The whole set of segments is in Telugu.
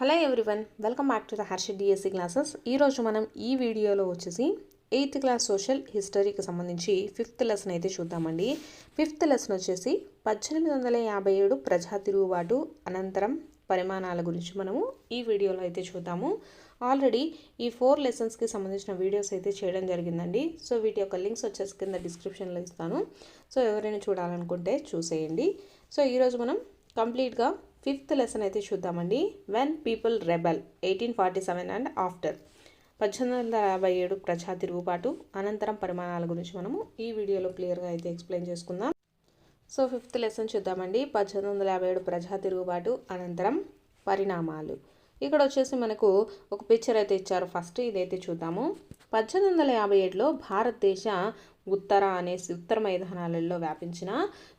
Hello everyone, welcome back to the Harsha DSC classes. ఈరోజు మనం ఈ వీడియోలో వచ్చేసి 8th క్లాస్ సోషల్ హిస్టరీకి సంబంధించి 5th లెసన్ అయితే చూద్దామండి. 5th లెసన్ వచ్చేసి 1857 ప్రజా తిరుగుబాటు అనంతరం పరిమాణాల గురించి మనము ఈ వీడియోలో అయితే చూద్దాము. ఆల్రెడీ ఈ 4 లెసన్స్కి సంబంధించిన వీడియోస్ అయితే చేయడం జరిగిందండి. సో వీటి యొక్క లింక్స్ వచ్చేసి కింద డిస్క్రిప్షన్లో ఇస్తాను. సో ఎవరైనా చూడాలనుకుంటే చూసేయండి. సో ఈరోజు మనం కంప్లీట్గా 5th లెసన్ అయితే చూద్దామండి. When people rebel 1847 and after 1857 ప్రజా తిరుగుబాటు అనంతరం పరిమాణాల గురించి మనము ఈ వీడియోలో క్లియర్గా అయితే ఎక్స్ప్లెయిన్ చేసుకుందాం. సో 5th లెసన్ చూద్దామండి. 1857 ప్రజా తిరుగుబాటు అనంతరం పరిణామాలు. ఇక్కడ వచ్చేసి మనకు ఒక పిక్చర్ అయితే ఇచ్చారు. ఫస్ట్ ఇదైతే చూద్దాము. 1857లో భారతదేశ ఉత్తర మైదానాలలో వ్యాపించిన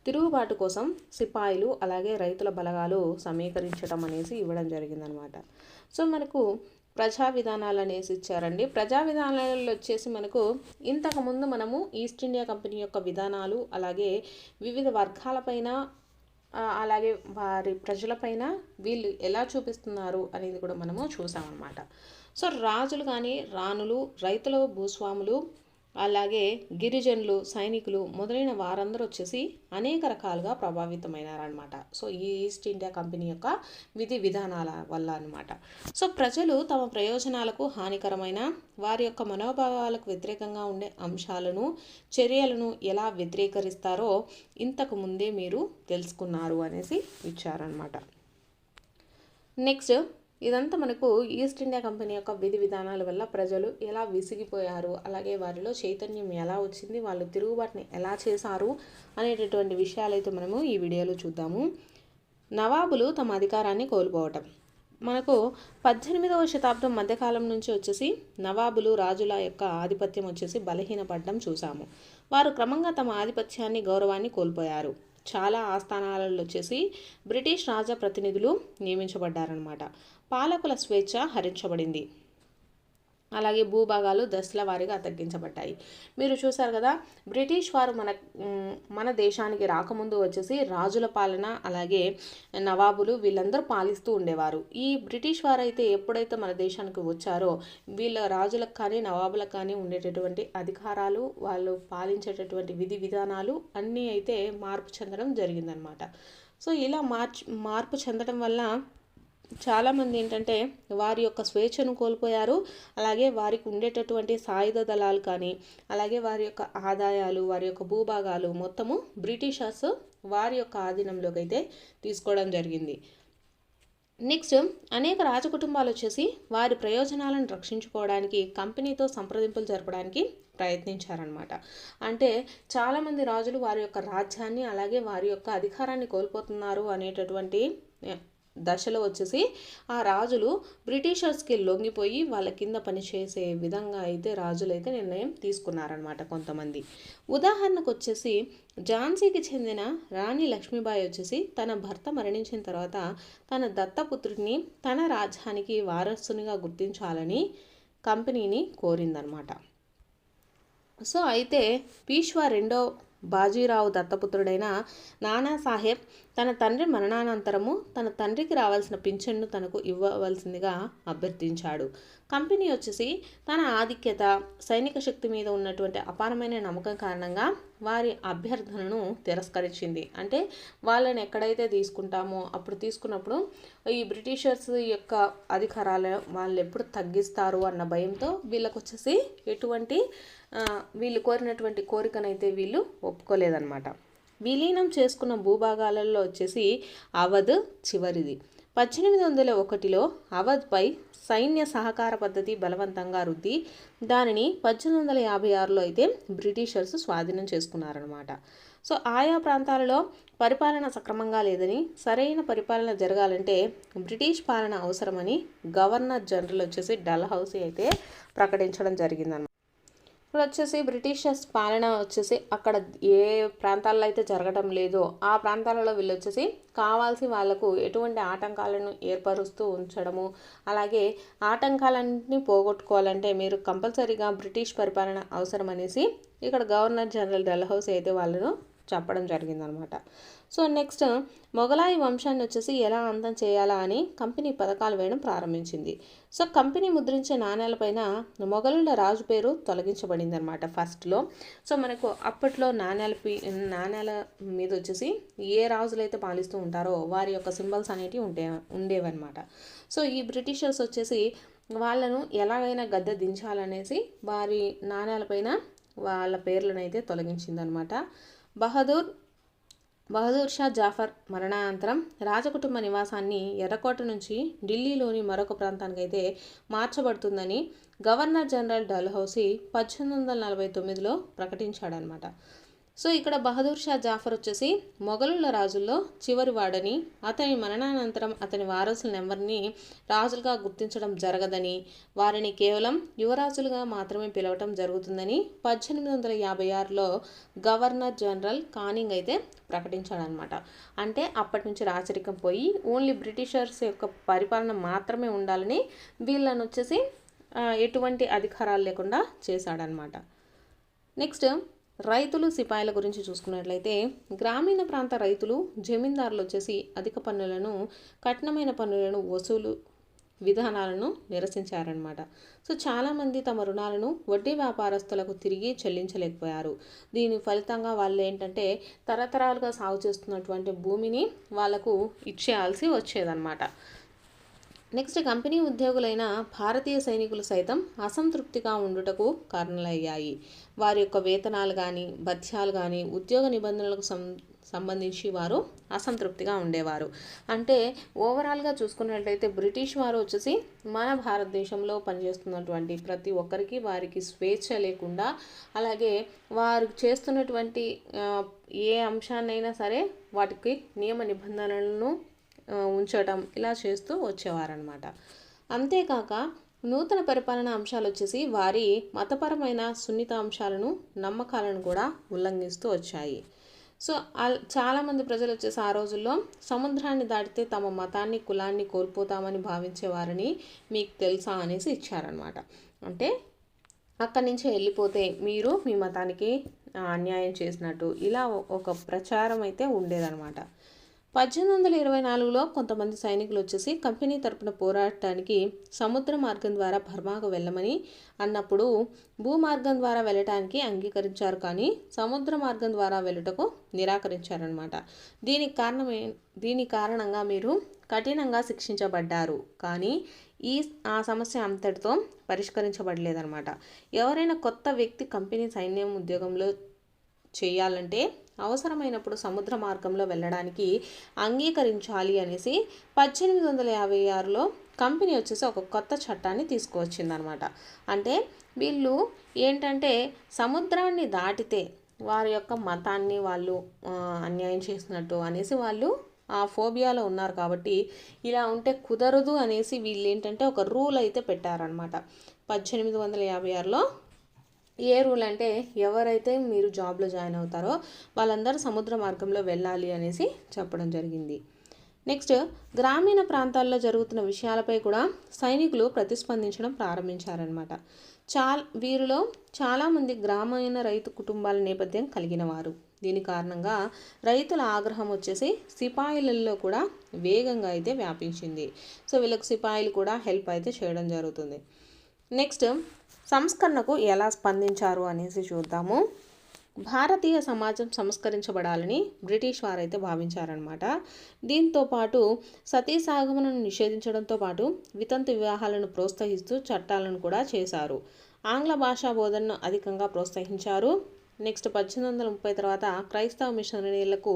తిరుగుబాటు కోసం సిపాయిలు అలాగే రైతుల బలగాలు సమీకరించడం అనేసి ఇవ్వడం జరిగిందనమాట. సో మనకు ప్రజా విధానాలు అనేసి ఇచ్చారండి. ప్రజా విధానాలలో వచ్చేసి మనకు ఇంతకుముందు మనము ఈస్ట్ ఇండియా కంపెనీ యొక్క విధానాలు అలాగే వివిధ వర్గాలపైన అలాగే వారి ప్రజలపైన వీళ్ళు ఎలా చూపిస్తున్నారు అనేది కూడా మనము చూసామన్నమాట. సో రాజులు కానీ రాణులు, రైతులు, భూస్వాములు అలాగే గిరిజనులు, సైనికులు మొదలైన వారందరూ వచ్చేసి అనేక రకాలుగా ప్రభావితమైనారనమాట. సో ఈ ఈస్ట్ ఇండియా కంపెనీ యొక్క విధి విధానాల వల్ల అనమాట. సో ప్రజలు తమ ప్రయోజనాలకు హానికరమైన వారి యొక్క మనోభావాలకు వ్యతిరేకంగా ఉండే అంశాలను, చర్యలను ఎలా వ్యతిరేకరిస్తారో ఇంతకు ముందే మీరు తెలుసుకున్నారు అనేసి ఇచ్చారనమాట. నెక్స్ట్ ఇదంతా మనకు ఈస్ట్ ఇండియా కంపెనీ యొక్క విధి విధానాల వల్ల ప్రజలు ఎలా విసిగిపోయారు, అలాగే వారిలో చైతన్యం ఎలా వచ్చింది, వాళ్ళు తిరుగుబాటుని ఎలా చేశారు అనేటటువంటి విషయాలైతే మనము ఈ వీడియోలో చూద్దాము. నవాబులు తమ అధికారాన్ని కోల్పోవటం. మనకు 18వ శతాబ్దం మధ్యకాలం నుంచి వచ్చేసి నవాబులు, రాజుల యొక్క ఆధిపత్యం వచ్చేసి బలహీనపడడం చూసాము. వారు క్రమంగా తమ ఆధిపత్యాన్ని, గౌరవాన్ని కోల్పోయారు. చాలా ఆస్థానాలలో వచ్చేసి బ్రిటిష్ రాజప్రతినిధులు నియమించబడ్డారనమాట. పాలకుల స్వేచ్ఛ హరించబడింది. అలాగే భూభాగాలు దశల వారీగా తగ్గించబడ్డాయి. మీరు చూసారు కదా, బ్రిటిష్ వారు మన దేశానికి రాకముందు వచ్చేసి రాజుల పాలన అలాగే నవాబులు వీళ్ళందరూ పాలిస్తూ ఉండేవారు. ఈ బ్రిటిష్ వారు అయితే ఎప్పుడైతే మన దేశానికి వచ్చారో వీళ్ళ రాజులకు కానీ నవాబులకు కానీ ఉండేటటువంటి అధికారాలు, వాళ్ళు పాలించేటటువంటి విధి విధానాలు అన్నీ అయితే మార్పు చెందడం జరిగిందనమాట. సో ఇలా మార్పు చెందడం వల్ల చాలామంది ఏంటంటే వారి యొక్క స్వేచ్ఛను కోల్పోయారు. అలాగే వారికి ఉండేటటువంటి సాయుధ దళాలు కానీ అలాగే వారి యొక్క ఆదాయాలు, వారి యొక్క భూభాగాలు మొత్తము బ్రిటిషర్స్ వారి యొక్క ఆధీనంలోకి అయితే తీసుకోవడం జరిగింది. నెక్స్ట్ అనేక రాజకుటుంబాలు వచ్చేసి వారి ప్రయోజనాలను రక్షించుకోవడానికి కంపెనీతో సంప్రదింపులు జరపడానికి ప్రయత్నించారనమాట. అంటే చాలామంది రాజులు వారి యొక్క రాజ్యాన్ని అలాగే వారి యొక్క అధికారాన్ని కోల్పోతున్నారు అనేటటువంటి దశలో వచ్చేసి ఆ రాజులు బ్రిటిషర్స్కి లొంగిపోయి వాళ్ళ కింద పనిచేసే విధంగా అయితే రాజులు అయితే నిర్ణయం తీసుకున్నారనమాట కొంతమంది. ఉదాహరణకు వచ్చేసి ఝాన్సీకి చెందిన రాణి లక్ష్మీబాయి వచ్చేసి తన భర్త మరణించిన తర్వాత తన దత్తపుత్రుడిని తన రాజ్యానికి వారసునిగా గుర్తించాలని కంపెనీని కోరిందనమాట. సో అయితే పీష్వా రెండో బాజీరావు దత్తపుత్రుడైన నానాసాహెబ్ తన తండ్రి మరణానంతరము తన తండ్రికి రావాల్సిన పింఛన్ను తనకు ఇవ్వవలసిందిగా అభ్యర్థించాడు. కంపెనీ వచ్చేసి తన ఆధిక్యత, సైనిక శక్తి మీద ఉన్నటువంటి అపారమైన నమ్మకం కారణంగా వారి అభ్యర్థనను తిరస్కరించింది. అంటే వాళ్ళని ఎక్కడైతే తీసుకుంటామో అప్పుడు తీసుకున్నప్పుడు ఈ బ్రిటిషర్స్ యొక్క అధికారాలు వాళ్ళు ఎప్పుడు తగ్గిస్తారు అన్న భయంతో వీళ్ళకు వచ్చేసి ఎటువంటి వీళ్ళు కోరినటువంటి కోరికనైతే వీళ్ళు ఒప్పుకోలేదన్నమాట. విలీనం చేసుకున్న భూభాగాలలో వచ్చేసి అవధ్ చివరిది. 1801లో అవధ్పై సైన్య సహకార పద్ధతి బలవంతంగా రుద్ది దానిని 1856లో అయితే బ్రిటిషర్స్ స్వాధీనం చేసుకున్నారనమాట. సో ఆయా ప్రాంతాలలో పరిపాలన సక్రమంగా లేదని, సరైన పరిపాలన జరగాలంటే బ్రిటిష్ పాలన అవసరమని గవర్నర్ జనరల్ వచ్చేసి డల్హౌసీ అయితే ప్రకటించడం జరిగిందన్నమాట. ఇప్పుడు వచ్చేసి బ్రిటిషర్స్ పాలన వచ్చేసి అక్కడ ఏ ప్రాంతాల్లో అయితే జరగడం లేదో ఆ ప్రాంతాలలో వీళ్ళు వచ్చేసి కావాల్సి వాళ్ళకు ఎటువంటి ఆటంకాలను ఏర్పరుస్తూ ఉంచడము, అలాగే ఆటంకాలన్నింటినీ పోగొట్టుకోవాలంటే మీరు కంపల్సరీగా బ్రిటిష్ పరిపాలన అవసరం అనేసి ఇక్కడ గవర్నర్ జనరల్ డల్హౌసీ అయితే వాళ్ళను చెప్పడం జరిగిందనమాట. సో నెక్స్ట్ మొఘలాయి వంశాన్ని వచ్చేసి ఎలా అంతం చేయాలా అని కంపెనీ పథకాలు వేయడం ప్రారంభించింది. సో కంపెనీ ముద్రించే నాణేలపైన మొఘలుల రాజు పేరు తొలగించబడింది అనమాట ఫస్ట్లో. సో మనకు అప్పట్లో నాణేల మీద వచ్చేసి ఏ రాజులైతే పాలిస్తూ ఉంటారో వారి యొక్క సింబల్స్ అనేటివి ఉండేవన్నమాట. సో ఈ బ్రిటిషర్స్ వచ్చేసి వాళ్ళను ఎలాగైనా గద్దె దించాలనేసి వారి నాణేలపైన వాళ్ళ పేర్లను అయితే తొలగించిందనమాట. బహదూర్ షా జాఫర్ మరణానంతరం రాజకుటుంబ నివాసాన్ని ఎర్రకోట నుంచి ఢిల్లీలోని మరొక ప్రాంతానికి అయితే మార్చబడుతుందని గవర్నర్ జనరల్ డల్హౌసీ 1849లో ప్రకటించాడనమాట. సో ఇక్కడ బహదూర్ షా జాఫర్ వచ్చేసి మొఘలుల రాజుల్లో చివరి వాడని, అతని మరణానంతరం అతని వారసులను ఎవరిని రాజులుగా గుర్తించడం జరగదని, వారిని కేవలం యువరాజులుగా మాత్రమే పిలవటం జరుగుతుందని 1856లో గవర్నర్ జనరల్ కానింగ్ అయితే ప్రకటించాడనమాట. అంటే అప్పటి నుంచి రాచరికం పోయి ఓన్లీ బ్రిటిషర్స్ యొక్క పరిపాలన మాత్రమే ఉండాలని వీళ్ళని వచ్చేసి ఎటువంటి అధికారాలు లేకుండా చేశాడనమాట. నెక్స్ట్ రైతులు సిపాయిల గురించి చూసుకున్నట్లయితే గ్రామీణ ప్రాంత రైతులు జమీందారులు వచ్చేసి అధిక పన్నులను, కఠినమైన పన్నులను వసూలు విధానాలను నిరసించారనమాట. సో చాలామంది తమ రుణాలను వడ్డీ వ్యాపారస్తులకు తిరిగి చెల్లించలేకపోయారు. దీని ఫలితంగా వాళ్ళు ఏంటంటే తరతరాలుగా సాగు చేస్తున్నటువంటి భూమిని వాళ్ళకు ఇచ్చేయాల్సి వచ్చేదన్నమాట. నెక్స్ట్ కంపెనీ ఉద్యోగులైన భారతీయ సైనికులు సైతం అసంతృప్తిగా ఉండుటకు కారణాలయ్యాయి. వారి యొక్క వేతనాలు కానీ, భత్యాలు కానీ, ఉద్యోగ నిబంధనలకు సంబంధించి వారు అసంతృప్తిగా ఉండేవారు. అంటే ఓవరాల్గా చూసుకున్నట్లయితే బ్రిటిష్ వారు వచ్చేసి మన భారతదేశంలో పనిచేస్తున్నటువంటి ప్రతి ఒక్కరికి వారికి స్వేచ్ఛ లేకుండా, అలాగే వారు చేస్తున్నటువంటి ఏ అంశాన్నైనా సరే వాటికి నియమ నిబంధనలను ఉంచడం ఇలా చేస్తూ వచ్చేవారనమాట. అంతేకాక నూతన పరిపాలన అంశాలు వచ్చేసి వారి మతపరమైన సున్నిత అంశాలను, నమ్మకాలను కూడా ఉల్లంఘిస్తూ వచ్చాయి. సో చాలామంది ప్రజలు వచ్చేసి ఆ రోజుల్లో సముద్రాన్ని దాటితే తమ మతాన్ని, కులాన్ని కోల్పోతామని భావించేవారని మీకు తెలుసా అనేసి ఇచ్చారనమాట. అంటే అక్కడి నుంచి వెళ్ళిపోతే మీరు మీ మతానికి అన్యాయం చేసినట్టు ఇలా ఒక ప్రచారం అయితే ఉండేదన్నమాట. 1824లో కొంతమంది సైనికులు వచ్చేసి కంపెనీ తరపున పోరాడటానికి సముద్ర మార్గం ద్వారా బర్మాకు వెళ్ళమని అన్నప్పుడు భూమార్గం ద్వారా వెళ్ళటానికి అంగీకరించారు, కానీ సముద్ర మార్గం ద్వారా వెళ్ళటకు నిరాకరించారనమాట. దీని కారణంగా మీరు కఠినంగా శిక్షించబడ్డారు, కానీ ఆ సమస్య అంతటితో పరిష్కరించబడలేదన్నమాట. ఎవరైనా కొత్త వ్యక్తి కంపెనీ సైన్యం ఉద్యోగంలో చేయాలంటే అవసరమైనప్పుడు సముద్ర మార్గంలో వెళ్ళడానికి అంగీకరించాలి అనేసి 1856లో కంపెనీ వచ్చేసి ఒక కొత్త చట్టాన్ని తీసుకువచ్చిందనమాట. అంటే వీళ్ళు ఏంటంటే సముద్రాన్ని దాటితే వారి యొక్క మతాన్ని వాళ్ళు అన్యాయం చేసినట్టు అనేసి వాళ్ళు ఆ ఫోబియాలో ఉన్నారు కాబట్టి ఇలా ఉంటే కుదరదు అనేసి వీళ్ళు ఏంటంటే ఒక రూల్ అయితే పెట్టారనమాట 1856లో. ఏ రూల్ అంటే ఎవరైతే మీరు జాబ్లో జాయిన్ అవుతారో వాళ్ళందరూ సముద్ర మార్గంలో వెళ్ళాలి అనేసి చెప్పడం జరిగింది. నెక్స్ట్ గ్రామీణ ప్రాంతాల్లో జరుగుతున్న విషయాలపై కూడా సైనికులు ప్రతిస్పందించడం ప్రారంభించారనమాట. వీరిలో చాలామంది గ్రామీణ రైతు కుటుంబాల నేపథ్యం కలిగిన వారు. దీని కారణంగా రైతుల ఆగ్రహం వచ్చేసి సిపాయిలలో కూడా వేగంగా అయితే వ్యాపించింది. సో వీళ్ళకి సిపాయిలు కూడా హెల్ప్ అయితే చేయడం జరుగుతుంది. నెక్స్ట్ సంస్కరణకు ఎలా స్పందించారు అనేసి చూద్దాము. భారతీయ సమాజం సంస్కరించబడాలని బ్రిటిష్ వారైతే భావించారనమాట. దీంతో పాటు సతీ సాగమనను నిషేధించడంతో పాటు వితంతు వివాహాలను ప్రోత్సహిస్తూ చట్టాలను కూడా చేశారు. ఆంగ్ల భాషా బోధనను అధికంగా ప్రోత్సహించారు. నెక్స్ట్ 1830 తర్వాత క్రైస్తవ మిషనరీలకు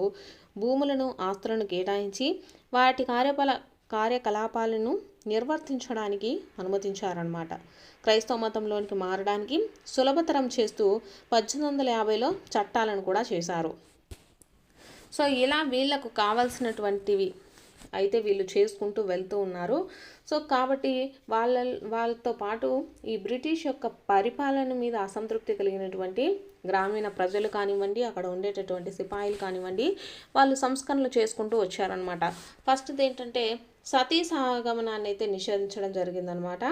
భూములను, ఆస్తులను కేటాయించి వాటి కార్యకలాపాలను నిర్వర్తించడానికి అనుమతించారన్నమాట. క్రైస్తవ మతంలోనికి మారడానికి సులభతరం చేస్తూ 1850లో చట్టాలను కూడా చేశారు. సో ఇలా వీళ్ళకు కావాల్సినటువంటివి అయితే వీళ్ళు చేసుకుంటూ వెళ్తూ ఉన్నారు. సో కాబట్టి వాళ్ళతో పాటు ఈ బ్రిటిష్ యొక్క పరిపాలన మీద అసంతృప్తి కలిగినటువంటి గ్రామీణ ప్రజలు కానివ్వండి, అక్కడ ఉండేటటువంటి సిపాయిలు కానివ్వండి, వాళ్ళు సంస్కరణలు చేసుకుంటూ వచ్చారనమాట. ఫస్ట్ది ఏంటంటే సతీ సహగమనాన్ని అయితే నిషేధించడం జరిగిందనమాట.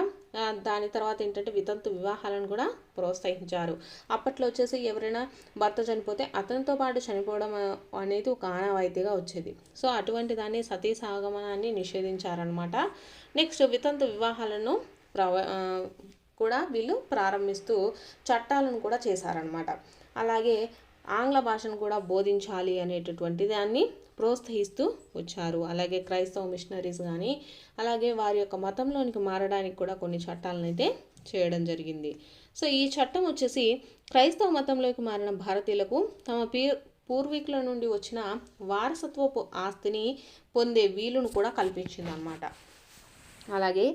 దాని తర్వాత ఏంటంటే వితంతు వివాహాలను కూడా ప్రోత్సహించారు. అప్పట్లో వచ్చేసి ఎవరైనా భర్త చనిపోతే అతనితో పాటు చనిపోవడం అనేది ఒక ఆనవాయితీగా వచ్చేది. సో అటువంటి దాన్ని సతీ సహగమనాన్ని నిషేధించారనమాట. నెక్స్ట్ వితంతు వివాహాలను కూడా వీళ్ళు ప్రారంభిస్తూ చట్టాలను కూడా చేశారనమాట. అలాగే ఆంగ్ల భాషను కూడా బోధించాలి అనేటటువంటి దాన్ని ప్రోత్సహిస్తూ వచ్చారు. అలాగే క్రైస్తవ మిషనరీస్ కానీ అలాగే వారి యొక్క మతంలోనికి మారడానికి కూడా కొన్ని చట్టాలను అయితే చేయడం జరిగింది. సో ఈ చట్టం వచ్చేసి క్రైస్తవ మతంలోకి మారిన భారతీయులకు తమ పూర్వీకుల నుండి వచ్చిన వారసత్వపు ఆస్తిని పొందే వీలును కూడా కల్పించింది అన్నమాట. అలాగే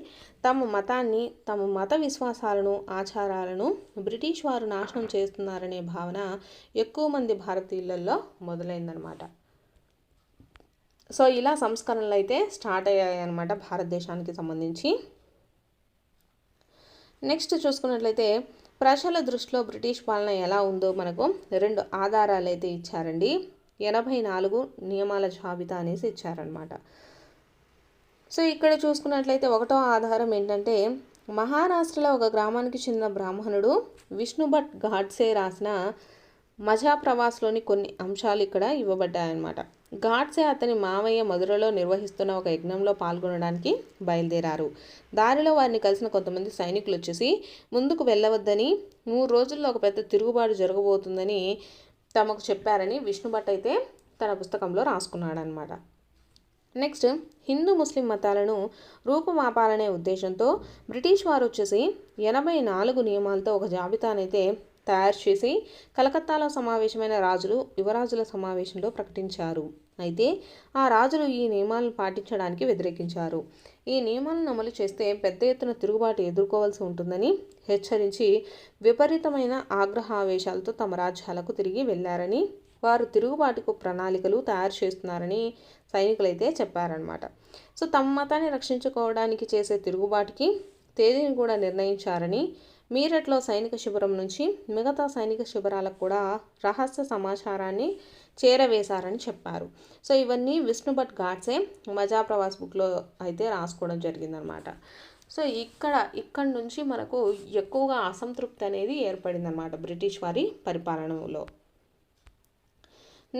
తమ మతాన్ని, తమ మత విశ్వాసాలను, ఆచారాలను బ్రిటిష్ వారు నాశనం చేస్తున్నారనే భావన ఎక్కువ మంది భారతీయులలో మొదలైందనమాట. సో ఇలా సంస్కరణలు అయితే స్టార్ట్ అయ్యాయి అన్నమాట భారతదేశానికి సంబంధించి. నెక్స్ట్ చూసుకున్నట్లయితే ప్రజల దృష్టిలో బ్రిటిష్ పాలన ఎలా ఉందో మనకు 2 ఆధారాలు అయితే ఇచ్చారండి. 84 నియమాల జాబితా అనేసి ఇచ్చారనమాట. సో ఇక్కడ చూసుకున్నట్లయితే 1వ ఆధారం ఏంటంటే మహారాష్ట్రలో ఒక గ్రామానికి చెందిన బ్రాహ్మణుడు విష్ణుభట్ గాడ్సే రాసిన మజా ప్రవాస్లోని కొన్ని అంశాలు ఇక్కడ ఇవ్వబడ్డాయన్నమాట. గాడ్సే అతని మావయ్య మధురలో నిర్వహిస్తున్న ఒక యజ్ఞంలో పాల్గొనడానికి బయలుదేరారు. దారిలో వారిని కలిసిన కొంతమంది సైనికులు వచ్చేసి ముందుకు వెళ్ళవద్దని, 3 రోజుల్లో ఒక పెద్ద తిరుగుబాటు జరగబోతుందని తమకు చెప్పారని విష్ణుభట్ అయితే తన పుస్తకంలో రాసుకున్నాడనమాట. నెక్స్ట్ హిందూ ముస్లిం మతాలను రూపుమాపాలనే ఉద్దేశంతో బ్రిటిష్ వారు వచ్చేసి 84 నియమాలతో ఒక జాబితానైతే తయారు చేసి కలకత్తాలో సమావేశమైన రాజులు, యువరాజుల సమావేశంలో ప్రకటించారు. అయితే ఆ రాజులు ఈ నియమాలను పాటించడానికి వ్యతిరేకించారు. ఈ నియమాలను అమలు చేస్తే పెద్ద ఎత్తున తిరుగుబాటు ఎదుర్కోవాల్సి ఉంటుందని హెచ్చరించి విపరీతమైన ఆగ్రహావేశాలతో తమ రాజ్యాలకు తిరిగి వెళ్లారని, వారు తిరుగుబాటుకు ప్రణాళికలు తయారు చేస్తున్నారని సైనికులైతే చెప్పారనమాట. సో తమ మతాన్ని రక్షించుకోవడానికి చేసే తిరుగుబాటుకి తేదీని కూడా నిర్ణయించారని, మీరట్లో సైనిక శిబిరం నుంచి మిగతా సైనిక శిబిరాలకు కూడా రహస్య సమాచారాన్ని చేరవేశారని చెప్పారు. సో ఇవన్నీ విష్ణుభట్ గాడ్సే మజా ప్రవాస్ బుక్లో అయితే రాసుకోవడం జరిగిందనమాట. సో ఇక్కడ నుంచి మనకు ఎక్కువగా అసంతృప్తి అనేది ఏర్పడిందనమాట బ్రిటిష్ వారి పరిపాలనలో.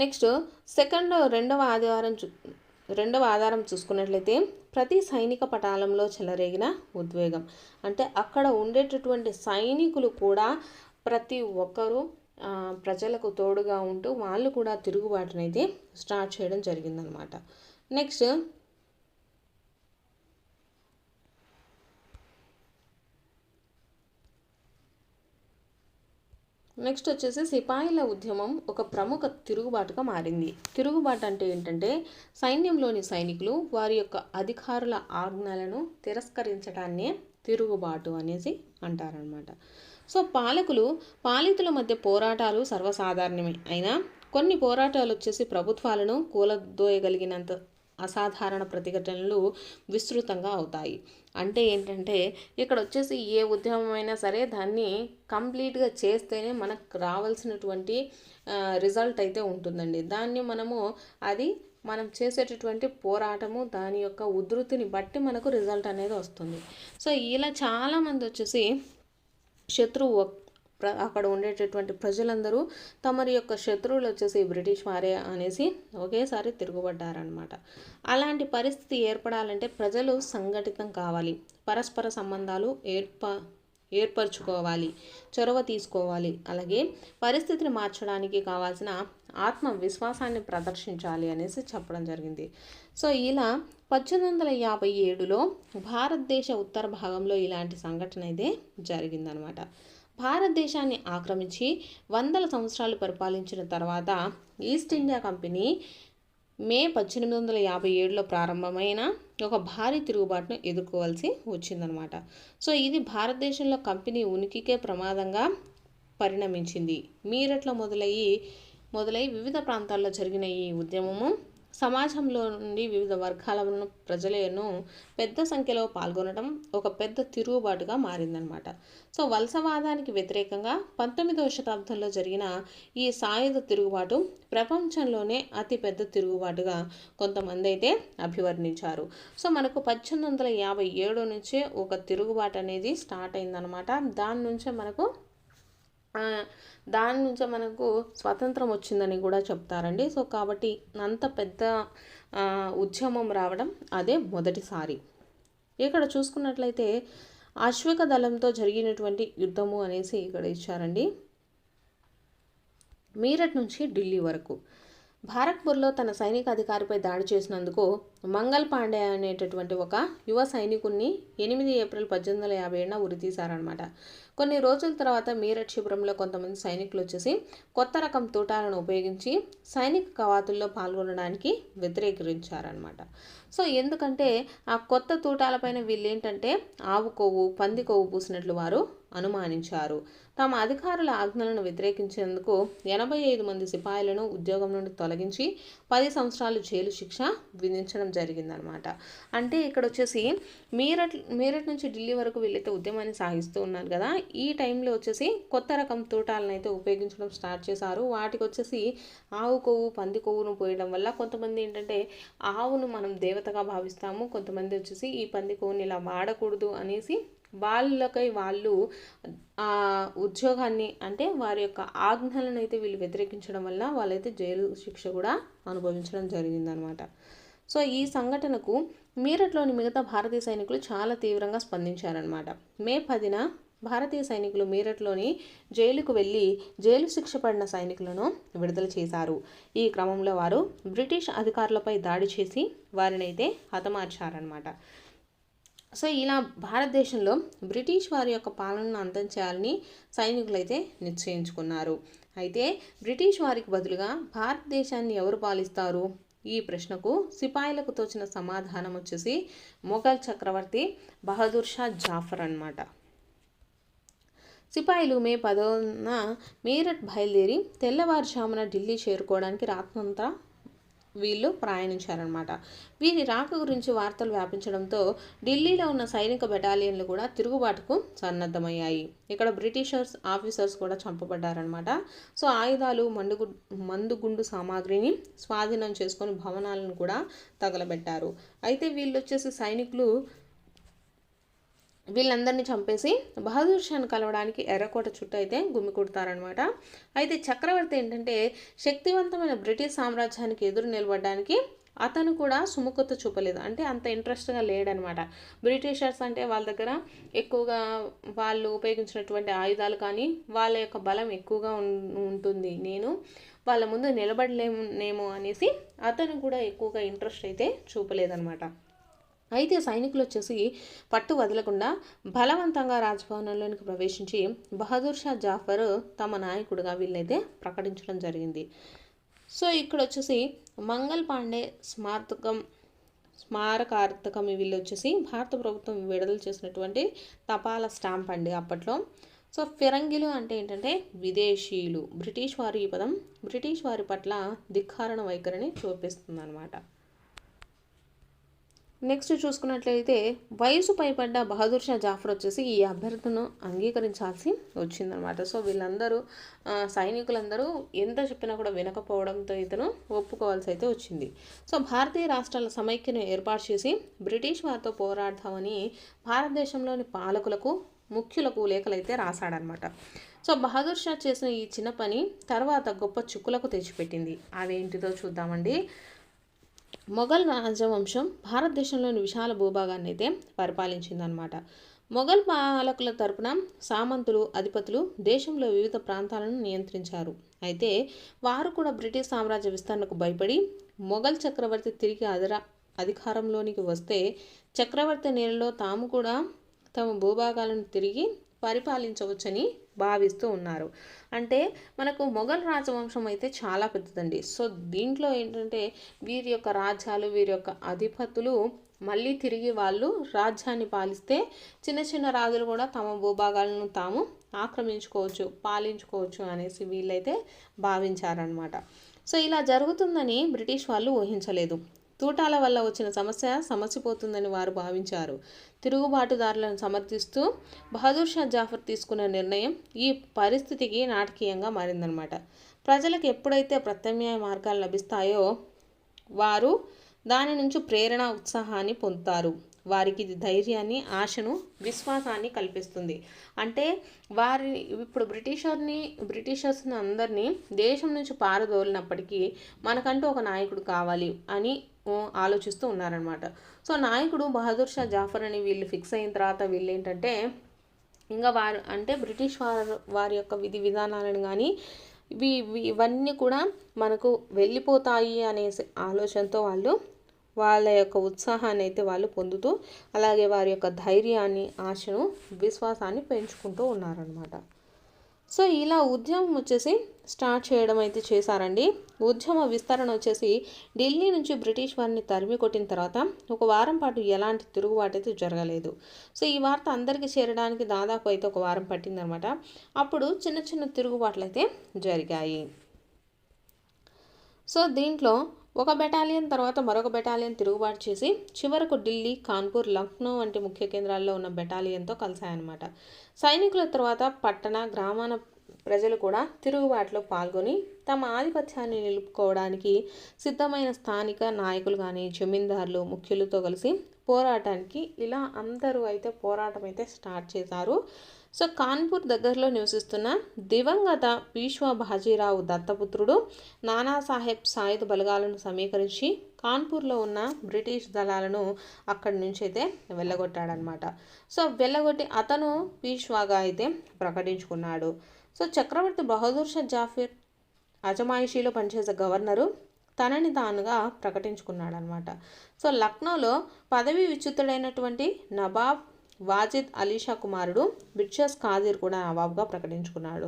నెక్స్ట్ రెండవ ఆధారం చూసుకున్నట్లయితే ప్రతి సైనిక పటాలంలో చెలరేగిన ఉద్వేగం. అంటే అక్కడ ఉండేటటువంటి సైనికులు కూడా ప్రతి ఒక్కరూ ప్రజలకు తోడుగా ఉంటూ వాళ్ళు కూడా తిరుగుబాటునైతే స్టార్ట్ చేయడం జరిగిందనమాట. నెక్స్ట్ వచ్చేసి సిపాయిల ఉద్యమం ఒక ప్రముఖ తిరుగుబాటుగా మారింది. తిరుగుబాటు అంటే ఏంటంటే సైన్యంలోని సైనికులు వారి యొక్క అధికారుల ఆజ్ఞలను తిరస్కరించడాన్నే తిరుగుబాటు అనేసి అంటారనమాట. సో పాలితుల మధ్య పోరాటాలు సర్వసాధారణమే. అయినా కొన్ని పోరాటాలు వచ్చేసి ప్రభుత్వాలను కూలదోయగలిగినంత అసాధారణ ప్రతిఘటనలు విస్తృతంగా అవుతాయి. అంటే ఏంటంటే ఇక్కడ వచ్చేసి ఏ ఉద్యమం అయినా సరే దాన్ని కంప్లీట్గా చేస్తేనే మనకు రావాల్సినటువంటి రిజల్ట్ అయితే ఉంటుందండి. దాన్ని మనం చేసేటటువంటి పోరాటము దాని యొక్క ఉధృతిని బట్టి మనకు రిజల్ట్ అనేది వస్తుంది. సో ఇలా చాలామంది వచ్చేసి అక్కడ ఉండేటటువంటి ప్రజలందరూ తమరి యొక్క శత్రువులు వచ్చేసి బ్రిటిష్ వారే అనేసి ఒకేసారి తిరుగుబడ్డారనమాట. అలాంటి పరిస్థితి ఏర్పడాలంటే ప్రజలు సంఘటితం కావాలి, పరస్పర సంబంధాలు ఏర్పరచుకోవాలి, చొరవ తీసుకోవాలి, అలాగే పరిస్థితిని మార్చడానికి కావాల్సిన ఆత్మవిశ్వాసాన్ని ప్రదర్శించాలి అనేసి చెప్పడం జరిగింది. సో ఇలా 1857లో భారతదేశ ఉత్తర భాగంలో ఇలాంటి సంఘటన అయితే జరిగిందనమాట. భారతదేశాన్ని ఆక్రమించి 100 సంవత్సరాలు పరిపాలించిన తర్వాత ఈస్ట్ ఇండియా కంపెనీ మే 1857లో ప్రారంభమైన ఒక భారీ తిరుగుబాటును ఎదుర్కోవాల్సి వచ్చిందనమాట. సో ఇది భారతదేశంలో కంపెనీ ఉనికికే ప్రమాదంగా పరిణమించింది. మీరట్లో మొదలై వివిధ ప్రాంతాల్లో జరిగిన ఈ ఉద్యమము సమాజంలో నుండి వివిధ వర్గాల ఉన్న ప్రజలను పెద్ద సంఖ్యలో పాల్గొనడం ఒక పెద్ద తిరుగుబాటుగా మారిందనమాట. సో వలసవాదానికి వ్యతిరేకంగా 19వ శతాబ్దంలో జరిగిన ఈ సాయుధ తిరుగుబాటు ప్రపంచంలోనే అతి పెద్ద తిరుగుబాటుగా కొంతమంది అయితే అభివర్ణించారు. సో మనకు 1857 నుంచే ఒక తిరుగుబాటు అనేది స్టార్ట్ అయిందనమాట. దాని నుంచే మనకు స్వతంత్రం వచ్చిందని కూడా చెప్తారండి. సో కాబట్టి అంత పెద్ద ఉద్యమం రావడం అదే మొదటిసారి. ఇక్కడ చూసుకున్నట్లయితే అశ్విక దళంతో జరిగినటువంటి యుద్ధము అనేసి ఇక్కడ ఇచ్చారండి. మీరట్ నుంచి ఢిల్లీ వరకు భారత్పూర్లో తన సైనిక అధికారిపై దాడి చేసినందుకు మంగల్ పాండే అనేటటువంటి ఒక యువ సైనికుడిని 8 ఏప్రిల్ 1857 ఉరితీశారనమాట. కొన్ని రోజుల తర్వాత మీరట్ శిబిరంలో కొంతమంది సైనికులు వచ్చేసి కొత్త రకం తూటాలను ఉపయోగించి సైనిక కవాతుల్లో పాల్గొనడానికి వ్యతిరేకించారనమాట. సో ఎందుకంటే ఆ కొత్త తూటాలపైన వీళ్ళు ఏంటంటే ఆవు కొవ్వు, పంది కొవ్వు పూసినట్లు వారు అనుమానించారు. తమ అధికారుల ఆజ్ఞలను వ్యతిరేకించేందుకు 85 మంది సిపాయిలను ఉద్యోగం నుండి తొలగించి 10 సంవత్సరాలు జైలు శిక్ష విధించడం జరిగిందనమాట. అంటే ఇక్కడ వచ్చేసి మీరట్ నుంచి ఢిల్లీ వరకు వీళ్ళైతే ఉద్యమాన్ని సాగిస్తూ ఉన్నారు కదా, ఈ టైంలో వచ్చేసి కొత్త రకం తూటాలను అయితే ఉపయోగించడం స్టార్ట్ చేశారు. వాటికి వచ్చేసి ఆవు కొవ్వు, పంది కొవ్వును పోయడం వల్ల కొంతమంది ఏంటంటే ఆవును మనం దేవతగా భావిస్తాము, కొంతమంది వచ్చేసి ఈ పంది కొవ్వుని ఇలా వాడకూడదు అనేసి వాళ్ళకై వాళ్ళు ఆ ఉద్యోగాన్ని అంటే వారి యొక్క ఆజ్ఞలను అయితే వీళ్ళు వ్యతిరేకించడం వల్ల వాళ్ళైతే జైలు శిక్ష కూడా అనుభవించడం జరిగిందనమాట. సో ఈ సంఘటనకు మీరట్లోని మిగతా భారతీయ సైనికులు చాలా తీవ్రంగా స్పందించారనమాట. మే 10న భారతీయ సైనికులు మీరట్లోని జైలుకు వెళ్ళి జైలు శిక్ష పడిన సైనికులను విడుదల చేశారు. ఈ క్రమంలో వారు బ్రిటిష్ అధికారులపై దాడి చేసి వారిని అయితే హతమార్చారనమాట. సో ఇలా భారతదేశంలో బ్రిటిష్ వారి యొక్క పాలనను అంతం చేయాలని సైనికులైతే నిశ్చయించుకున్నారు. అయితే బ్రిటిష్ వారికి బదులుగా భారతదేశాన్ని ఎవరు పాలిస్తారు? ఈ ప్రశ్నకు సిపాయిలకు తోచిన సమాధానం వచ్చేసి మొఘల్ చక్రవర్తి బహదూర్ షా జాఫర్ అన్నమాట. సిపాయిలు మే 10న మీరట్ బయలుదేరి తెల్లవారుజామున ఢిల్లీ చేరుకోవడానికి రాత్రంతా వీళ్ళు ప్రయాణించారనమాట. వీరి రాక గురించి వార్తలు వ్యాపించడంతో ఢిల్లీలో ఉన్న సైనిక బెటాలియన్లు కూడా తిరుగుబాటుకు సన్నద్ధమయ్యాయి. ఇక్కడ బ్రిటిషర్స్ ఆఫీసర్స్ కూడా చంపబడ్డారనమాట. సో ఆయుధాలు, మందుగుండు సామాగ్రిని స్వాధీనం చేసుకొని భవనాలను కూడా తగలబెట్టారు. అయితే వీళ్ళు వచ్చేసి సైనికులు వీళ్ళందరినీ చంపేసి బహదూర్ షాను కలవడానికి ఎర్రకోట చుట్టూ అయితే గుమ్మి కొడతారనమాట. అయితే చక్రవర్తి ఏంటంటే శక్తివంతమైన బ్రిటిష్ సామ్రాజ్యానికి ఎదురు నిలబడడానికి అతను కూడా సుముఖత చూపలేదు. అంటే అంత ఇంట్రెస్ట్గా లేడనమాట. బ్రిటిషర్స్ అంటే వాళ్ళ దగ్గర ఎక్కువగా వాళ్ళు ఉపయోగించినటువంటి ఆయుధాలు కానీ వాళ్ళ యొక్క బలం ఎక్కువగా ఉంటుంది, నేను వాళ్ళ ముందు నిలబడలేనేమో అనేసి అతను కూడా ఎక్కువగా ఇంట్రెస్ట్ అయితే చూపలేదనమాట. అయితే సైనికులు వచ్చేసి పట్టు వదలకుండా బలవంతంగా రాజ్భవనంలోనికి ప్రవేశించి బహదూర్ షా జాఫర్ తమ నాయకుడిగా వీళ్ళైతే ప్రకటించడం జరిగింది. సో ఇక్కడ వచ్చేసి మంగల్ పాండే స్మారకార్థకం వీళ్ళు వచ్చేసి భారత ప్రభుత్వం విడుదల చేసినటువంటి తపాలా స్టాంప్ అండి అప్పట్లో. సో ఫిరంగిలు అంటే ఏంటంటే విదేశీయులు. బ్రిటిష్ వారు ఈ పదం బ్రిటిష్ వారి పట్ల ధిక్కారణ వైఖరిని చూపిస్తుంది అనమాట. నెక్స్ట్ చూసుకున్నట్లయితే వయసు పైబడ్డ బహదూర్ షా జాఫర్ వచ్చేసి ఈ అభ్యర్థనను అంగీకరించాల్సి వచ్చిందనమాట. సో వీళ్ళందరూ సైనికులందరూ ఎంత చెప్పినా కూడా వినకపోవడంతో ఇతను ఒప్పుకోవాల్సి అయితే వచ్చింది. సో భారతీయ రాష్ట్రాల సమైక్యను ఏర్పాటు చేసి బ్రిటిష్ వారితో పోరాడతామని భారతదేశంలోని పాలకులకు, ముఖ్యులకు లేఖలైతే రాశాడనమాట. సో బహదూర్ షా చేసిన ఈ చిన్న పని తర్వాత గొప్ప చిక్కులకు తెచ్చిపెట్టింది. అవేంటిదో చూద్దామండి. మొఘల్ రాజవంశం భారతదేశంలోని విశాల భూభాగాన్ని అయితే పరిపాలించిందనమాట. మొఘల్ పాలకుల తరపున సామంతులు, అధిపతులు దేశంలో వివిధ ప్రాంతాలను నియంత్రించారు. అయితే వారు కూడా బ్రిటిష్ సామ్రాజ్య విస్తరణకు భయపడి మొఘల్ చక్రవర్తి తిరిగి అధికారంలోనికి వస్తే చక్రవర్తి నేలలో తాము కూడా తమ భూభాగాలను తిరిగి పరిపాలించవచ్చని భావిస్తూ ఉన్నారు. అంటే మనకు మొఘల్ రాజవంశం అయితే చాలా పెద్దదండి. సో దీంట్లో ఏంటంటే వీరి యొక్క రాజ్యాలు, వీరి యొక్క అధిపతులు మళ్ళీ తిరిగి వాళ్ళు రాజ్యాన్ని పాలిస్తే చిన్న చిన్న రాజులు కూడా తమ భూభాగాలను తాము ఆక్రమించుకోవచ్చు, పాలించుకోవచ్చు అనేసి వీళ్ళైతే భావించారనమాట. సో ఇలా జరుగుతుందని బ్రిటిష్ వాళ్ళు ఊహించలేదు. తూటాల వల్ల వచ్చిన సమస్య సమసిపోతుందని వారు భావించారు. తిరుగుబాటుదారులను సమర్థిస్తూ బహదూర్ షా జాఫర్ తీసుకున్న నిర్ణయం ఈ పరిస్థితికి నాటకీయంగా మారిందనమాట. ప్రజలకు ఎప్పుడైతే ప్రత్యామ్నాయ మార్గాలు లభిస్తాయో వారు దాని నుంచి ప్రేరణ, ఉత్సాహాన్ని పొందుతారు. వారికి ఇది ధైర్యాన్ని, ఆశను, విశ్వాసాన్ని కల్పిస్తుంది. అంటే ఇప్పుడు బ్రిటిషర్స్ని అందరినీ దేశం నుంచి పారదోలినప్పటికీ మనకంటూ ఒక నాయకుడు కావాలి అని ఆలోచిస్తూ ఉన్నారనమాట. సో నాయకుడు బహదూర్ షా జాఫర్ అని వీళ్ళు ఫిక్స్ అయిన తర్వాత వీళ్ళు ఏంటంటే ఇంకా బ్రిటిష్ వారి యొక్క విధి విధానాలను కానీ ఇవన్నీ కూడా మనకు వెళ్ళిపోతాయి అనే ఆలోచనతో వాళ్ళ యొక్క ఉత్సాహాన్ని అయితే వాళ్ళు పొందుతూ, అలాగే వారి యొక్క ధైర్యాన్ని, ఆశను, విశ్వాసాన్ని పెంచుకుంటూ ఉన్నారనమాట. సో ఇలా ఉద్యమం వచ్చేసి స్టార్ట్ చేయడం అయితే చేశారండి. ఉద్యమ విస్తరణ వచ్చేసి ఢిల్లీ నుంచి బ్రిటిష్ వారిని తరిమి కొట్టిన తర్వాత ఒక వారం పాటు ఎలాంటి తిరుగుబాటు అయితే జరగలేదు. సో ఈ వార్త అందరికీ చేరడానికి దాదాపు అయితే ఒక వారం పట్టిందనమాట. అప్పుడు చిన్న చిన్న తిరుగుబాట్లు అయితే జరిగాయి. సో దీంట్లో ఒక బెటాలియన్ తర్వాత మరొక బెటాలియన్ తిరుగుబాటు చేసి చివరకు ఢిల్లీ, కాన్పూర్, లక్నో వంటి ముఖ్య కేంద్రాల్లో ఉన్న బెటాలియన్తో కలిశాయన్నమాట. సైనికుల తర్వాత పట్టణ, గ్రామాల ప్రజలు కూడా తిరుగుబాటులో పాల్గొని తమ ఆధిపత్యాన్ని నిలుపుకోవడానికి సిద్ధమైన స్థానిక నాయకులు కానీ, జమీందారులు, ముఖ్యులతో కలిసి పోరాటానికి ఇలా అందరూ అయితే పోరాటం అయితే స్టార్ట్ చేశారు. సో కాన్పూర్ దగ్గరలో నివసిస్తున్న దివంగత పీష్వా బాజీరావు దత్తపుత్రుడు నానాసాహెబ్ సాయుధ బలగాలను సమీకరించి కాన్పూర్లో ఉన్న బ్రిటిష్ దళాలను అక్కడి నుంచి అయితే వెళ్ళగొట్టాడనమాట. సో వెళ్ళగొట్టి అతను పీష్వాగా అయితే ప్రకటించుకున్నాడు. సో చక్రవర్తి బహదూర్ షా జాఫర్ అజమాయిషీలో పనిచేసే గవర్నరు తనని తానుగా ప్రకటించుకున్నాడనమాట. సో లక్నోలో పదవి విచ్యుతుడైనటువంటి నవాబ్ వాజిద్ అలీషా కుమారుడు బిర్షస్ ఖాదిర్ కూడా నవాబ్గా ప్రకటించుకున్నాడు.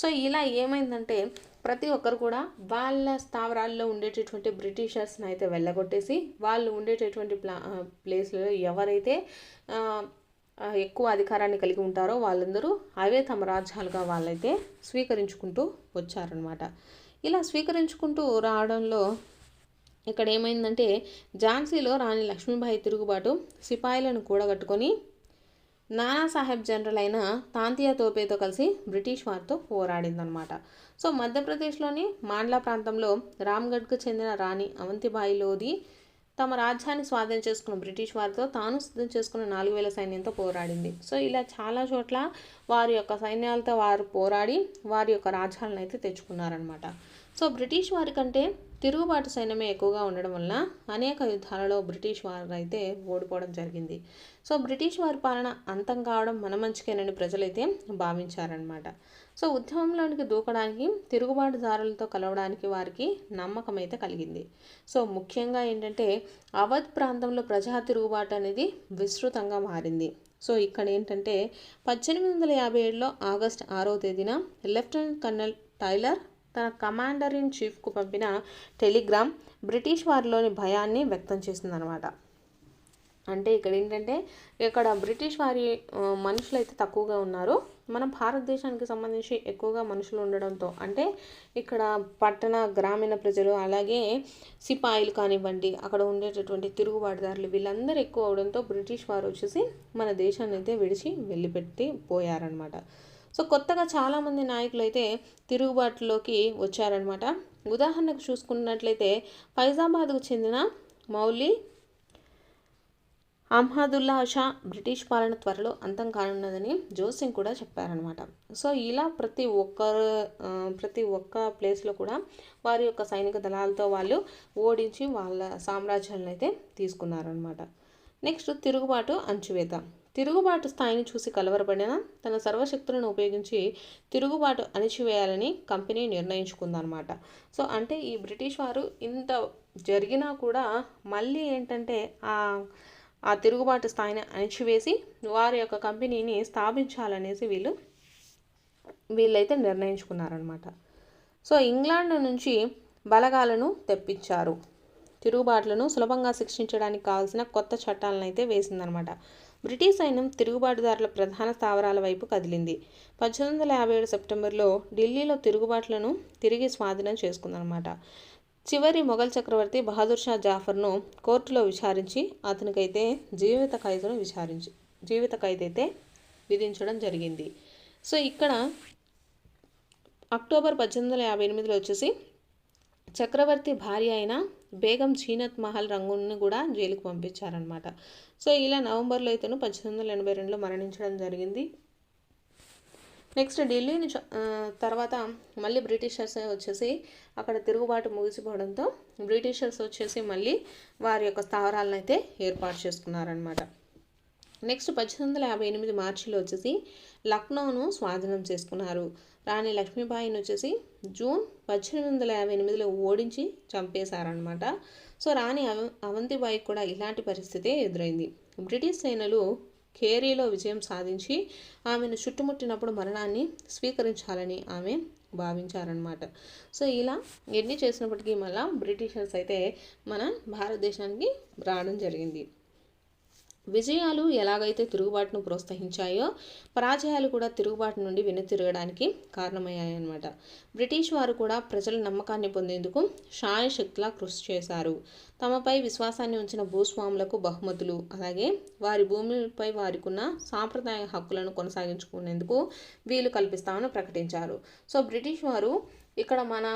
సో ఇలా ఏమైందంటే ప్రతి ఒక్కరు కూడా వాళ్ళ స్థావరాల్లో ఉండేటటువంటి బ్రిటిషర్స్ని అయితే వెళ్ళగొట్టేసి వాళ్ళు ఉండేటటువంటి ప్లేస్లలో ఎవరైతే ఎక్కువ అధికారాన్ని కలిగి ఉంటారో వాళ్ళందరూ అవే తమ రాజ్యాలుగా వాళ్ళైతే స్వీకరించుకుంటూ వచ్చారనమాట. ఇలా స్వీకరించుకుంటూ రావడంలో ఇక్కడ ఏమైందంటే ఝాన్సీలో రాణి లక్ష్మీబాయి తిరుగుబాటు సిపాయిలను కూడగట్టుకొని నానాసాహెబ్ జనరల్ అయిన తాంతియా తోపేతో కలిసి బ్రిటిష్ వారితో పోరాడిందనమాట. సో మధ్యప్రదేశ్లోని మాండ్లా ప్రాంతంలో రామ్గఢ్కు చెందిన రాణి అవంతిబాయి లోధి తమ రాజ్యాన్ని స్వాధీనం చేసుకున్న బ్రిటిష్ వారితో తాను సిద్ధం చేసుకున్న 4000 సైన్యంతో పోరాడింది. సో ఇలా చాలా చోట్ల వారి యొక్క సైన్యాలతో వారు పోరాడి వారి యొక్క రాజ్యాలను అయితే తెచ్చుకున్నారనమాట. సో బ్రిటిష్ వారి కంటే తిరుగుబాటు సైన్యమే ఎక్కువగా ఉండడం వల్ల అనేక యుద్ధాలలో బ్రిటిష్ వారు అయితే ఓడిపోవడం జరిగింది. సో బ్రిటిష్ వారి పాలన అంతం కావడం మన మంచికేనని ప్రజలైతే భావించారనమాట. సో ఉద్యమంలోనికి దూకడానికి, తిరుగుబాటుదారులతో కలవడానికి వారికి నమ్మకం అయితే కలిగింది. సో ముఖ్యంగా ఏంటంటే అవధ్ ప్రాంతంలో ప్రజా తిరుగుబాటు అనేది విస్తృతంగా మారింది. సో ఇక్కడ ఏంటంటే 1857లో ఆగస్టు 6వ తేదీన లెఫ్టినెంట్ కర్నల్ టైలర్ తన కమాండర్ ఇన్ చీఫ్కు పంపిన టెలిగ్రామ్ బ్రిటిష్ వారిలోని భయాన్ని వ్యక్తం చేసిందనమాట. అంటే ఇక్కడ ఏంటంటే ఇక్కడ బ్రిటిష్ వారి మనుషులు అయితే తక్కువగా ఉన్నారు, మన భారతదేశానికి సంబంధించి ఎక్కువగా మనుషులు ఉండడంతో, అంటే ఇక్కడ పట్టణ గ్రామీణ ప్రజలు అలాగే సిపాయిలు కానివ్వండి, అక్కడ ఉండేటటువంటి తిరుగుబాటుదారులు వీళ్ళందరూ ఎక్కువ అవడంతో బ్రిటిష్ వారు వచ్చేసి మన దేశాన్ని అయితే విడిచి వెళ్ళిపెట్టి పోయారనమాట. సో కొత్తగా చాలామంది నాయకులు అయితే తిరుగుబాటులోకి వచ్చారనమాట. ఉదాహరణకు చూసుకున్నట్లయితే ఫైజాబాద్కు చెందిన మౌలి అహ్మదుల్లా షా బ్రిటిష్ పాలన త్వరలో అంతం కానున్నదని జోసింగ్ కూడా చెప్పారనమాట. సో ఇలా ప్రతి ఒక్క ప్లేస్లో కూడా వారి యొక్క సైనిక దళాలతో వాళ్ళు ఓడించి వాళ్ళ సామ్రాజ్యాలను అయితే తీసుకున్నారనమాట. నెక్స్ట్ తిరుగుబాటు అణచివేత. తిరుగుబాటు స్థాయిని చూసి కలవరపడిన తన సర్వశక్తులను ఉపయోగించి తిరుగుబాటు అణిచివేయాలని కంపెనీ నిర్ణయించుకుందనమాట. సో అంటే ఈ బ్రిటిష్ వారు ఇంత జరిగినా కూడా మళ్ళీ ఏంటంటే ఆ తిరుగుబాటు స్థాయిని అణిచివేసి వారి యొక్క కంపెనీని స్థాపించాలనేసి వీళ్ళైతే నిర్ణయించుకున్నారనమాట. సో ఇంగ్లాండ్ నుంచి బలగాలను తెప్పించారు. తిరుగుబాట్లను సులభంగా శిక్షించడానికి కావాల్సిన కొత్త చట్టాలను అయితే వేసిందనమాట. బ్రిటిష్ సైన్యం తిరుగుబాటుదారుల ప్రధాన స్థావరాల వైపు కదిలింది. 1857 సెప్టెంబర్లో ఢిల్లీలో తిరుగుబాట్లను తిరిగి స్వాధీనం చేసుకుందనమాట. చివరి మొఘల్ చక్రవర్తి బహదూర్ షా జాఫర్ను కోర్టులో విచారించి అతనికైతే జీవిత ఖైదు అయితే విధించడం జరిగింది. సో ఇక్కడ అక్టోబర్ 1858లో వచ్చేసి చక్రవర్తి భార్య అయిన బేగం జీనత్ మహల్ రంగుని కూడా జైలుకు పంపించారనమాట. సో ఇలా నవంబర్లో ఇతను 1882లో మరణించడం జరిగింది. నెక్స్ట్ ఢిల్లీని తర్వాత మళ్ళీ బ్రిటిషర్స్ వచ్చేసి అక్కడ తిరుగుబాటు ముగిసిపోవడంతో బ్రిటిషర్స్ వచ్చేసి మళ్ళీ వారి యొక్క స్థావరాలను అయితే ఏర్పాటు చేసుకున్నారనమాట. నెక్స్ట్ 1858 మార్చిలో వచ్చేసి లక్నోను స్వాధీనం చేసుకున్నారు. రాణి లక్ష్మీబాయిని వచ్చేసి జూన్ 1858లో ఓడించి చంపేశారనమాట. సో రాణి అవంతిబాయికి కూడా ఇలాంటి పరిస్థితే ఎదురైంది. బ్రిటిష్ సేనలు ఖేరీలో విజయం సాధించి ఆమెను చుట్టుముట్టినప్పుడు మరణాన్ని స్వీకరించాలని ఆమె భావించారనమాట. సో ఇలా ఎన్ని చేసినప్పటికీ మళ్ళీ బ్రిటిషర్స్ అయితే మన భారతదేశానికి రావడం జరిగింది. విజయాలు ఎలాగైతే తిరుగుబాటును ప్రోత్సహించాయో పరాజయాలు కూడా తిరుగుబాటు నుండి వెనుతిరగడానికి కారణమయ్యాయన్నమాట. బ్రిటిష్ వారు కూడా ప్రజల నమ్మకాన్ని పొందేందుకు శాయశక్తిలా కృషి చేశారు. తమపై విశ్వాసాన్ని ఉంచిన భూస్వాములకు బహుమతులు, అలాగే వారి భూమిపై వారికున్న సాంప్రదాయ హక్కులను కొనసాగించుకునేందుకు వీలు కల్పిస్తామని ప్రకటించారు. సో బ్రిటిష్ వారు ఇక్కడ మన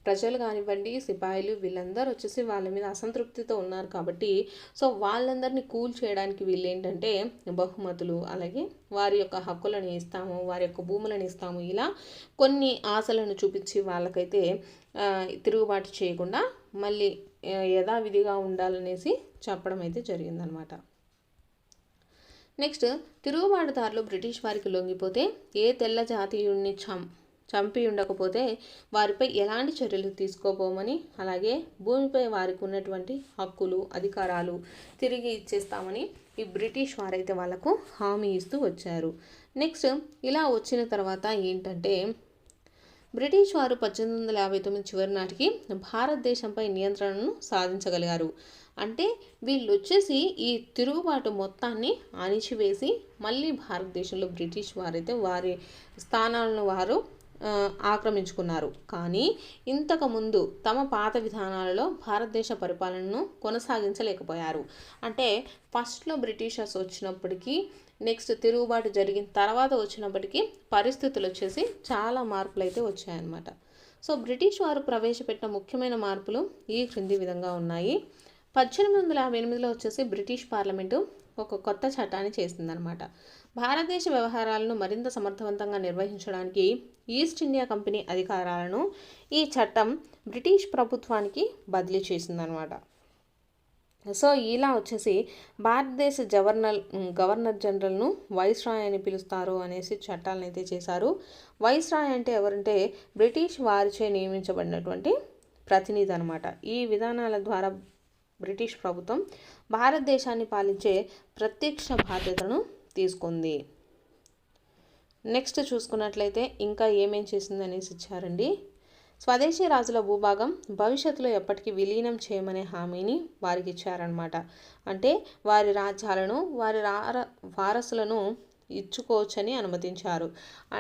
ప్రజలు కానివ్వండి, సిపాయిలు వీళ్ళందరూ వచ్చేసి వాళ్ళ మీద అసంతృప్తితో ఉన్నారు కాబట్టి సో వాళ్ళందరినీ కూల్ చేయడానికి వీళ్ళు ఏంటంటే బహుమతులు, అలాగే వారి యొక్క హక్కులను ఇస్తాము, వారి యొక్క భూములను ఇస్తాము, ఇలా కొన్ని ఆశలను చూపించి వాళ్ళకైతే తిరుగుబాటు చేయకుండా మళ్ళీ యథావిధిగా ఉండాలనేసి చెప్పడం అయితే జరిగిందనమాట. నెక్స్ట్ తిరుగుబాటుదారులు బ్రిటిష్ వారికి లొంగిపోతే ఏ తెల్ల జాతీయుడిని చంపి ఉండకపోతే వారిపై ఎలాంటి చర్యలు తీసుకోబోమని, అలాగే భూమిపై వారికి ఉన్నటువంటి హక్కులు, అధికారాలు తిరిగి ఇచ్చేస్తామని ఈ బ్రిటిష్ వారైతే వాళ్ళకు హామీ ఇస్తూ వచ్చారు. నెక్స్ట్ ఇలా వచ్చిన తర్వాత ఏంటంటే బ్రిటిష్ వారు 1859 చివరి నాటికి భారతదేశంపై నియంత్రణను సాధించగలిగారు. అంటే వీళ్ళు వచ్చేసి ఈ తిరుగుబాటు మొత్తాన్ని అణిచివేసి మళ్ళీ భారతదేశంలో బ్రిటిష్ వారైతే వారి స్థానాలను వారు ఆక్రమించుకున్నారు. కానీ ఇంతకుముందు తమ పాత విధానాలలో భారతదేశ పరిపాలనను కొనసాగించలేకపోయారు. అంటే ఫస్ట్లో బ్రిటిషర్స్ వచ్చినప్పటికీ, నెక్స్ట్ తిరుగుబాటు జరిగిన తర్వాత వచ్చినప్పటికీ పరిస్థితులు వచ్చేసి చాలా మార్పులు అయితే వచ్చాయన్నమాట. సో బ్రిటిష్ వారు ప్రవేశపెట్టిన ముఖ్యమైన మార్పులు ఈ క్రింది విధంగా ఉన్నాయి. 1858లో వచ్చేసి బ్రిటిష్ పార్లమెంటు ఒక కొత్త చట్టాన్ని చేసిందనమాట. భారతదేశ వ్యవహారాలను మరింత సమర్థవంతంగా నిర్వహించడానికి ఈస్ట్ ఇండియా కంపెనీ అధికారాలను ఈ చట్టం బ్రిటిష్ ప్రభుత్వానికి బదిలీ చేసిందనమాట. సో ఇలా వచ్చేసి భారతదేశ గవర్నర్ జనరల్ను వైస్రాయ్ అని పిలుస్తారు అనేసి చట్టాలను అయితే చేశారు. వైస్రాయ్ అంటే ఎవరంటే బ్రిటిష్ వారిచే నియమించబడినటువంటి ప్రతినిధి అనమాట. ఈ విధానాల ద్వారా బ్రిటిష్ ప్రభుత్వం భారతదేశాన్ని పాలించే ప్రత్యక్ష బాధ్యతను తీసుకుంది. నెక్స్ట్ చూసుకున్నట్లయితే ఇంకా ఏమేం చేసింది అనేసి ఇచ్చారండి. స్వదేశీ రాజుల భూభాగం భవిష్యత్తులో ఎప్పటికీ విలీనం చేయమనే హామీని వారికి ఇచ్చారనమాట. అంటే వారి రాజ్యాలను వారి వారసులను ఇచ్చుకోవచ్చని అనుమతించారు.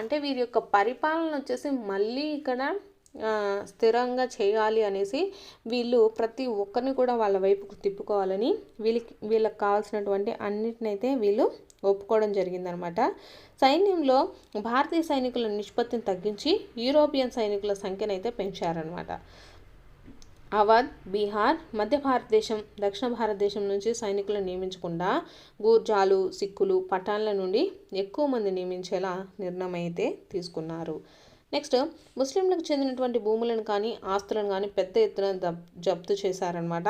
అంటే వీరి యొక్క పరిపాలన వచ్చేసి మళ్ళీ ఇక్కడ స్థిరంగా చేయాలి అనేసి వీళ్ళు ప్రతి ఒక్కరిని కూడా వాళ్ళ వైపుకు తిప్పుకోవాలని వీళ్ళకి కావాల్సినటువంటి అన్నిటినైతే వీళ్ళు ఒప్పుకోవడం జరిగిందనమాట. సైన్యంలో భారతీయ సైనికుల నిష్పత్తిని తగ్గించి యూరోపియన్ సైనికుల సంఖ్యను అయితే పెంచారనమాట. అవధ్, బీహార్, మధ్య భారతదేశం, దక్షిణ భారతదేశం నుంచి సైనికులను నియమించకుండా గూర్జాలు, సిక్కులు, పఠాన్ల నుండి ఎక్కువ మంది నియమించేలా నిర్ణయం అయితే తీసుకున్నారు. నెక్స్ట్ ముస్లింలకు చెందినటువంటి భూములను కానీ ఆస్తులను కానీ పెద్ద ఎత్తున జప్తు చేశారనమాట.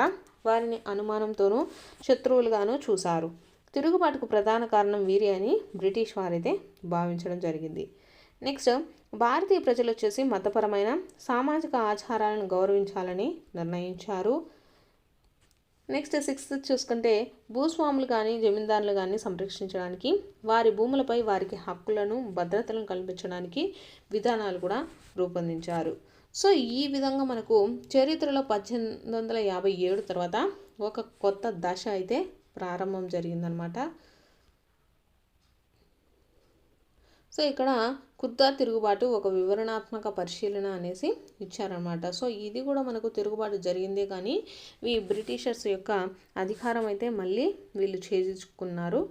వారిని అనుమానంతోనూ శత్రువులుగాను చూశారు. తిరుగుబాటుకు ప్రధాన కారణం వీరే అని బ్రిటిష్ వారైతే భావించడం జరిగింది. నెక్స్ట్ భారతీయ ప్రజలు వచ్చేసి మతపరమైన సామాజిక ఆచారాలను గౌరవించాలని నిర్ణయించారు. నెక్స్ట్ 6th చూసుకుంటే భూస్వాములు కానీ జమీందారులు కానీ సంరక్షించడానికి, వారి భూములపై వారికి హక్కులను భద్రతలను కల్పించడానికి విధానాలు కూడా రూపొందించారు. సో ఈ విధంగా మనకు చరిత్రలో 1857 తర్వాత ఒక కొత్త దశ అయితే ప్రారంభం జరిగిందనమాట. సో ఇక్కడ కుర్దా తిరుగుబాటు ఒక వివరణాత్మక పరిశీలన అనేసి ఇచ్చారనమాట. సో ఇది కూడా మనకు తిరుగుబాటు జరిగిందే కానీ ఈ బ్రిటిషర్స్ యొక్క అధికారం అయితే మళ్ళీ వీళ్ళు చేజించుకున్నారు.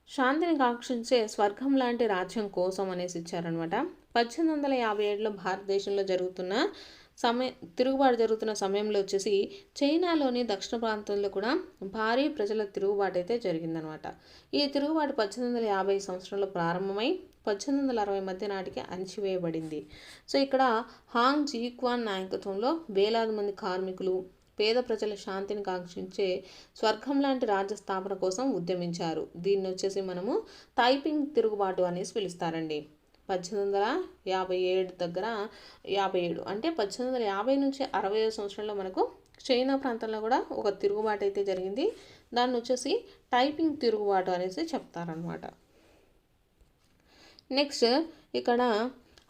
శాంతిని కాంక్షించే స్వర్గం లాంటి రాజ్యం కోసం అనేసి ఇచ్చారనమాట. 1857లో భారతదేశంలో తిరుగుబాటు జరుగుతున్న సమయంలో వచ్చేసి చైనాలోని దక్షిణ ప్రాంతంలో కూడా భారీ ప్రజల తిరుగుబాటు అయితే జరిగిందనమాట. ఈ తిరుగుబాటు 1850 సంవత్సరంలో ప్రారంభమై 1860 మధ్య నాటికి అణచివేయబడింది. సో ఇక్కడ హాంగ్ జీక్వాన్ నాయకత్వంలో వేలాది మంది కార్మికులు పేద ప్రజల శాంతిని కాంక్షించే స్వర్గం లాంటి రాజ్య స్థాపన కోసం ఉద్యమించారు. దీన్ని వచ్చేసి మనము తైపింగ్ తిరుగుబాటు అనేసి పిలుస్తారండి. 1857 దగ్గర 57 అంటే 1850 నుంచి 60 సంవత్సరంలో మనకు చైనా ప్రాంతంలో కూడా ఒక తిరుగుబాటు అయితే జరిగింది. దాన్ని వచ్చేసి టైపింగ్ తిరుగుబాటు అనేసి చెప్తారనమాట. నెక్స్ట్ ఇక్కడ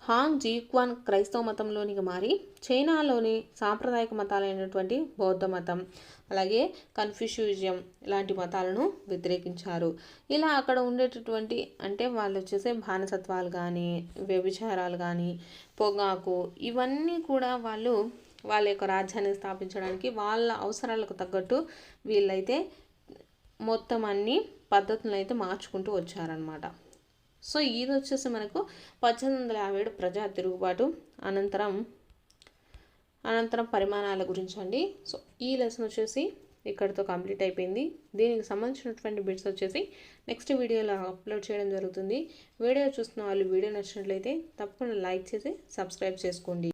హాంగ్ జీక్వాన్ క్రైస్తవ మతంలోనికి మారి చైనాలోని సాంప్రదాయక మతాలైనటువంటి బౌద్ధ మతం అలాగే కన్ఫ్యూషిజం ఇలాంటి మతాలను వ్యతిరేకించారు. ఇలా అక్కడ ఉండేటటువంటి అంటే వాళ్ళు వచ్చేసి బానిసత్వాలు కానీ వ్యభిచారాలు కానీ పొగాకు ఇవన్నీ కూడా వాళ్ళ యొక్క రాజ్యాన్ని స్థాపించడానికి వాళ్ళ అవసరాలకు తగ్గట్టు వీళ్ళైతే మొత్తం అన్ని పద్ధతులను అయితే మార్చుకుంటూ వచ్చారనమాట. సో ఇది వచ్చేసి మనకు 1857 ప్రజా తిరుగుబాటు అనంతరం పరిమాణాల గురించి అండి. సో ఈ లెసన్ వచ్చేసి ఇక్కడితో కంప్లీట్ అయిపోయింది. దీనికి సంబంధించినటువంటి బిట్స్ వచ్చేసి నెక్స్ట్ వీడియోలో అప్లోడ్ చేయడం జరుగుతుంది. వీడియో చూస్తున్న వాళ్ళు వీడియో నచ్చినట్లయితే తప్పకుండా లైక్ చేసి సబ్స్క్రైబ్ చేసుకోండి.